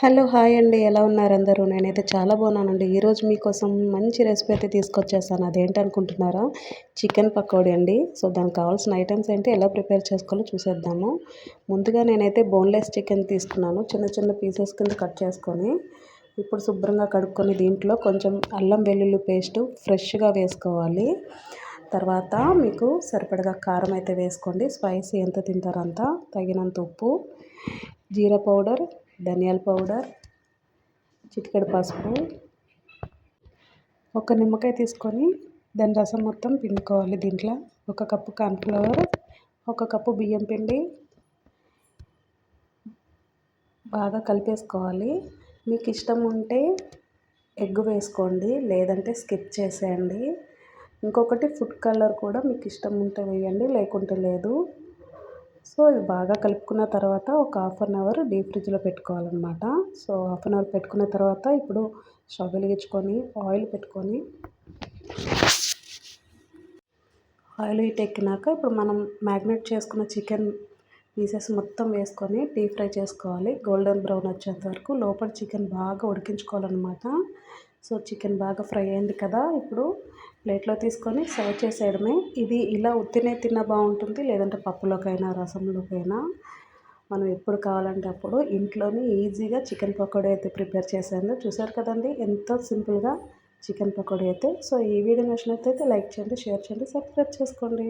Hello! Hi అండి. ఎలా ఉన్నారు అందరూ? నేనైతే చాలా బాగున్నానండి. ఈరోజు మీకోసం మంచి రెసిపీ అయితే తీసుకొచ్చేసాను. అదేంటనుకుంటున్నారా? చికెన్ పకోడీ అండి. సో, దానికి కావాల్సిన ఐటెమ్స్ ఏంటి, ఎలా ప్రిపేర్ చేసుకోవాలో చూసేద్దాము. ముందుగా నేనైతే బోన్‌లెస్ చికెన్ తీసుకున్నాను. చిన్న చిన్న పీసెస్ కింద కట్ చేసుకొని, ఇప్పుడు శుభ్రంగా కడుక్కొని దీంట్లో కొంచెం అల్లం వెల్లుల్లి పేస్టు ఫ్రెష్‌గా వేసుకోవాలి. తర్వాత మీకు సరిపడగా కారం అయితే వేసుకోండి. స్పైసీ ఎంత తింటారో అంత. తగినంత ఉప్పు, జీరా పౌడర్, ధనియాల పౌడర్, చిటికెడు పసుపు, ఒక నిమ్మకాయ తీసుకొని దాని రసం మొత్తం పిండుకోవాలి. దీంట్లో ఒక కప్పు కార్న్‌ఫ్లవర్, ఒక కప్పు బియ్యం పిండి బాగా కలిపేసుకోవాలి. మీకు ఇష్టం ఉంటే ఎగ్ వేసుకోండి, లేదంటే స్కిప్ చేసేయండి. ఇంకొకటి ఫుడ్ కలర్ కూడా మీకు ఇష్టం ఉంటే వేయండి, లేకుంటే లేదు. సో, ఇది బాగా కలుపుకున్న తర్వాత ఒక హాఫ్ అన్ అవర్ డీప్ ఫ్రిడ్జ్‌లో పెట్టుకోవాలన్నమాట. సో, హాఫ్ అన్ అవర్ పెట్టుకున్న తర్వాత ఇప్పుడు స్టవ్ వెలిగించుకొని ఆయిల్ పెట్టుకొని ఆయిల్ హీట్ ఎక్కినాక ఇప్పుడు మనం మ్యాగ్నేట్ చేసుకున్న చికెన్ పీసెస్ మొత్తం వేసుకొని డీప్ ఫ్రై చేసుకోవాలి. గోల్డెన్ బ్రౌన్ వచ్చేంత వరకు లోపల చికెన్ బాగా ఉడికించుకోవాలన్నమాట. సో, చికెన్ బాగా ఫ్రై అయింది కదా! ఇప్పుడు ప్లేట్లో తీసుకొని సర్వ్ చేసేయడమే. ఇది ఇలా ఉత్తినే తిన్నా బాగుంటుంది, లేదంటే పప్పులోకైనా రసంలోకైనా మనం ఎప్పుడు కావాలంటే అప్పుడు ఇంట్లోనే ఈజీగా చికెన్ పకోడీ అయితే ప్రిపేర్ చేశాను. చూసారు కదండి ఎంతో సింపుల్గా చికెన్ పకోడీ అయితే. సో, ఈ వీడియో నచ్చినట్లయితే లైక్ చేయండి, షేర్ చేయండి, సబ్స్క్రైబ్ చేసుకోండి.